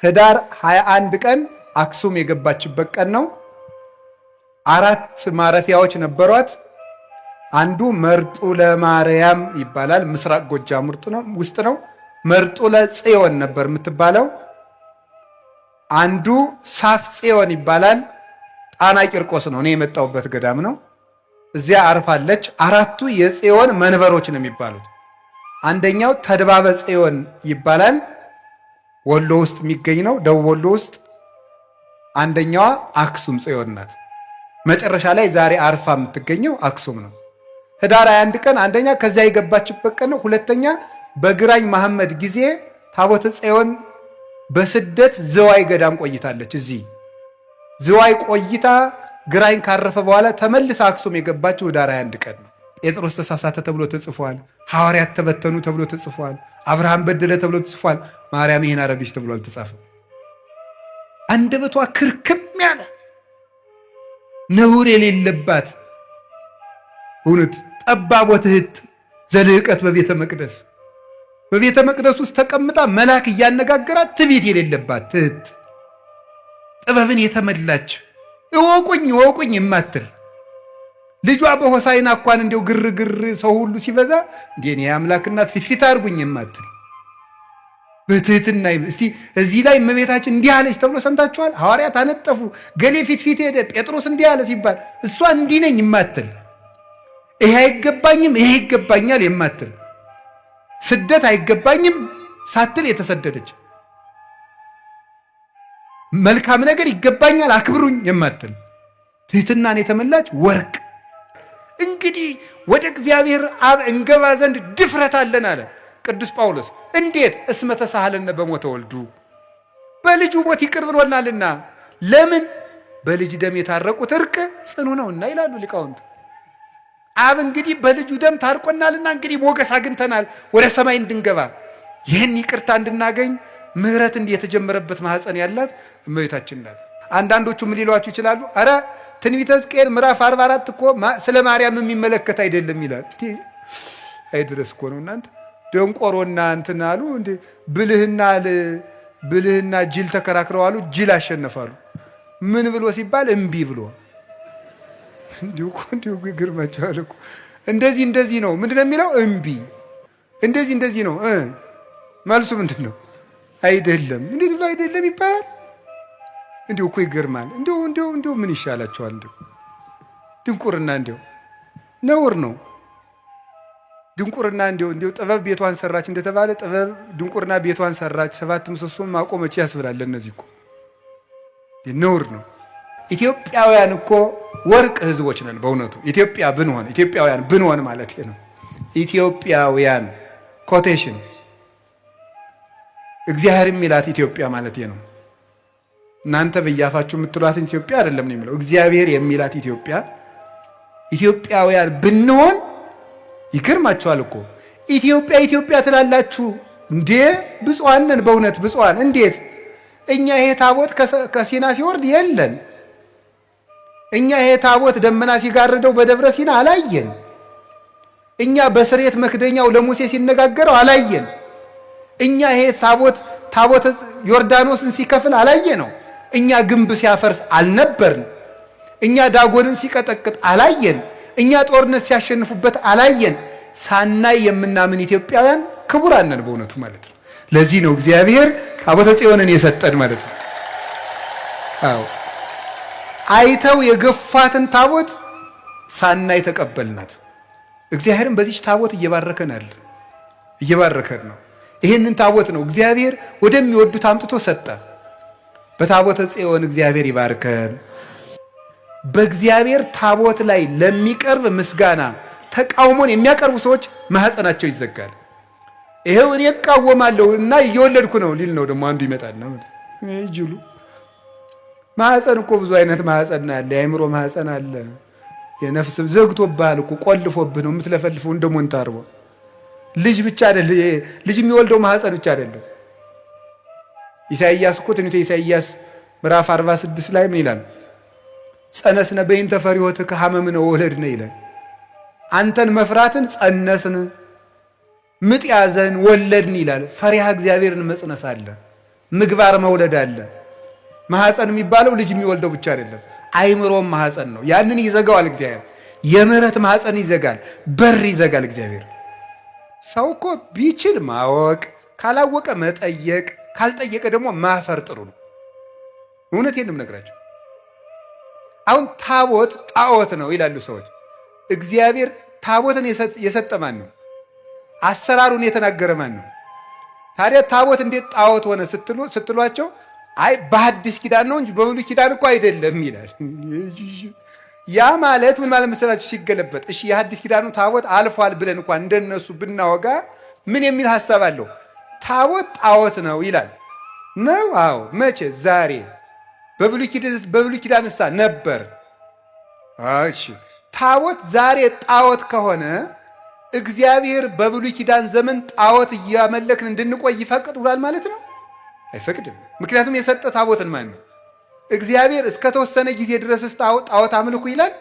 ህዳር 21 ቀን አክሱም የገባችበት ቀን ነው። 4 ማረፊያዎች ነበሯት። አንዱ መርጡለ ማርያም ይባላል፣ ምስራቅ ጎጃም ውስጥ ነው። መርጡለ ጽዮን ነበር የምትባለው። አንዱ ሳፍ ጽዮን ይባላል፣ ጣና ቂርቆስ ነው። እኔ የመጣሁበት ገዳም ነው። እዚያ አርፋለች። 4ቱ የጽዮን መንበሮች ነው የሚባሉት። አንደኛው ተድባበ ጽዮን ይባላል፣ ወሎ ውስጥ የሚገኝ ነው፣ ደቡብ ወሎ ውስጥ። አንደኛዋ አክሱም ጽዮን ናት። መጨረሻ ላይ ዛሬ አርፋ የምትገኘው አክሱም ነው። ህዳር 21 ቀን አንደኛ ከዚያ የገባችበት ቀን ነው። ሁለተኛ በግራኝ መሐመድ ጊዜ ታቦተ ጽዮን በስደት ዝዋይ ገዳም ቆይታለች። እዚህ ዝዋይ ቆይታ ግራኝ ካረፈ በኋላ ተመልሳ አክሱም የገባችው ህዳር 21 ቀን ነው። ጴጥሮስ ተሳሳተ ተብሎ ተጽፏል። ሐዋርያት ተበተኑ ተብሎ ተጽፏል። አብርሃም በደለ ተብሎ ተጽፏል። ማርያም ይህን አረገች ተብሎ አልተጻፈም። አንደበቷ ክርክም ያለ ነውር የሌለባት እውነት ጠባቦ ትህት ዘልህቀት በቤተ መቅደስ ውስጥ ተቀምጣ መልአክ እያነጋገራት ትዕቢት የሌለባት ትህት ጥበብን የተመላች እወቁኝ የማትል ልጇ በሆሳይና እንኳን እንዲው ግርግር ሰው ሁሉ ሲበዛ እንዴ የአምላክ እናት ፊት አድርጉኝ የማትል በትህትና እስቲ እዚህ ላይ እመቤታችን እንዲህ አለች ተብሎ ሰምታችኋል? ሐዋርያት አነጠፉ፣ ገሌ ፊት ሄደ፣ ጴጥሮስ እንዲህ አለ ሲባል እሷ እንዲህ ነኝ የማትል ይሄ አይገባኝም ይሄ ይገባኛል የማትል ስደት አይገባኝም ሳትል የተሰደደች መልካም ነገር ይገባኛል አክብሩኝ የማትል ትህትናን የተመላች ወርቅ። እንግዲህ ወደ እግዚአብሔር አብ እንገባ ዘንድ ድፍረት አለን አለ ቅዱስ ጳውሎስ። እንዴት? እስመ ተሳሃለነ በሞተ ወልዱ፣ በልጁ ሞት ይቅር ብሎናልና። ለምን? በልጅ ደም የታረቁት እርቅ ጽኑ ነውና ይላሉ ሊቃውንት። አብ እንግዲህ በልጁ ደም ታርቆናልና እንግዲህ ሞገስ አግኝተናል ወደ ሰማይ እንድንገባ፣ ይህን ይቅርታ እንድናገኝ ምህረት እንዲህ የተጀመረበት ማህፀን ያላት እመቤታችን ናት። አንዳንዶቹ ምን ሊሏችሁ ይችላሉ? አረ ትንቢተ ሕዝቅኤል ምዕራፍ 44 እኮ ስለ ማርያም የሚመለከት አይደለም ይላል። አይድረስ እኮ ነው እናንተ ደንቆሮና እንትን አሉ እንዴ ብልህና ጅል ተከራክረው አሉ ጅል አሸነፋሉ። ምን ብሎ ሲባል እምቢ ብሎ እንዲሁ ግርማቸዋል እኮ እንደዚህ ነው። ምንድነው የሚለው? እምቢ እንደዚህ ነው። መልሱ ምንድን ነው? አይደለም። እንዴት ብሎ አይደለም ይባላል? እንዲሁ እኮ ይገርማል። እንዲሁ ምን ይሻላቸዋል? እንዲሁ ድንቁርና እንዲሁ ነውር ነው። ድንቁርና እንዲሁ ጥበብ ቤቷን ሰራች እንደተባለ ጥበብ ድንቁርና ቤቷን ሰራች፣ 7 ምሰሶን ማቆመች ያስብላል። እነዚህ እኮ ነውር ነው። ኢትዮጵያውያን እኮ ወርቅ ህዝቦች ነን በእውነቱ። ኢትዮጵያውያን ብንሆን ማለት ነው። ኢትዮጵያውያን ኮቴሽን እግዚአብሔር የሚላት ኢትዮጵያ ማለት ነው። እናንተ በያፋችሁ የምትሏትን ኢትዮጵያ አይደለም ነው የሚለው። እግዚአብሔር የሚላት ኢትዮጵያውያን ብንሆን ይገርማችኋል እኮ ኢትዮጵያ ትላላችሁ እንዴ? ብፁዓን ነን በእውነት ብፁዓን። እንዴት? እኛ ይሄ ታቦት ከሲና ሲወርድ የለን። እኛ ይሄ ታቦት ደመና ሲጋርደው በደብረ ሲና አላየን። እኛ በስርየት መክደኛው ለሙሴ ሲነጋገረው አላየን። እኛ ይሄ ታቦት ዮርዳኖስን ሲከፍል አላየ ነው። እኛ ግንብ ሲያፈርስ አልነበርን። እኛ ዳጎንን ሲቀጠቅጥ አላየን። እኛ ጦርነት ሲያሸንፉበት አላየን። ሳናይ የምናምን ኢትዮጵያውያን ክቡራን ነን በእውነቱ ማለት ነው። ለዚህ ነው እግዚአብሔር ታቦተ ጽዮንን የሰጠን ማለት ነው። አዎ አይተው የገፋትን ታቦት ሳናይ ተቀበልናት። እግዚአብሔርን በዚች ታቦት እየባረከን ነው። ይህንን ታቦት ነው እግዚአብሔር ወደሚወዱት አምጥቶ ሰጠ። በታቦተ ጽዮን እግዚአብሔር ይባርከን። በእግዚአብሔር ታቦት ላይ ለሚቀርብ ምስጋና ተቃውሞን የሚያቀርቡ ሰዎች ማህፀናቸው ይዘጋል። ይሄው እኔ እቃወማለሁ እና እየወለድኩ ነው ሊል ነው ደግሞ አንዱ ይመጣልና ይጅሉ ማህፀን እኮ ብዙ አይነት ማህፀን አለ። የአእምሮ ማህፀን አለ። የነፍስ ዘግቶብሃል እኮ ቆልፎብህ ነው የምትለፈልፈው እንደ ሞንታርቦ። ልጅ ብቻ አይደለም ልጅ የሚወልደው ማህፀን ብቻ አይደለም። ኢሳይያስ እኮ ትንቢተ ኢሳይያስ ምዕራፍ 46 ላይ ምን ይላል? ጸነስነ በእንተ ፈሪሆትከ ሐመምነ ወለድነ ይላል። አንተን መፍራትን ጸነስን፣ ምጥ ያዘን፣ ወለድን ይላል። ፈሪሃ እግዚአብሔርን መጽነስ አለ። ምግባር መውለድ አለ። ማህፀን የሚባለው ልጅ የሚወልደው ብቻ አይደለም፣ አይምሮም ማህፀን ነው። ያንን ይዘጋዋል እግዚአብሔር። የምህረት ማህፀን ይዘጋል፣ በር ይዘጋል እግዚአብሔር። ሰው እኮ ቢችል ማወቅ፣ ካላወቀ መጠየቅ፣ ካልጠየቀ ደግሞ ማፈር ጥሩ ነው። እውነቴን ነው የምነግራቸው። አሁን ታቦት ጣዖት ነው ይላሉ ሰዎች። እግዚአብሔር ታቦትን የሰጠ ማን ነው? አሰራሩን የተናገረ ማን ነው? ታዲያ ታቦት እንዴት ጣዖት ሆነ ስትሏቸው አይ በሐዲስ ኪዳን ነው እንጂ በብሉይ ኪዳን እኮ አይደለም ይላል። ያ ማለት ምን ማለት መሰላችሁ? ሲገለበጥ እሺ የሐዲስ ኪዳኑ ታቦት አልፏል ብለን እንኳን እንደነሱ ብናወጋ ምን የሚል ሐሳብ አለው? ታቦት ጣዖት ነው ይላል ነው። አዎ መቼ? ዛሬ። በብሉይ ኪዳንሳ ነበር። እሺ ታቦት ዛሬ ጣዖት ከሆነ እግዚአብሔር በብሉይ ኪዳን ዘመን ጣዖት እያመለክን እንድንቆይ ይፈቅዳል ማለት ነው? አይፈቅድም። ምክንያቱም የሰጠ ታቦትን ማን ነው? እግዚአብሔር እስከተወሰነ ጊዜ ድረስ ጣዖት አምልኩ ይላል?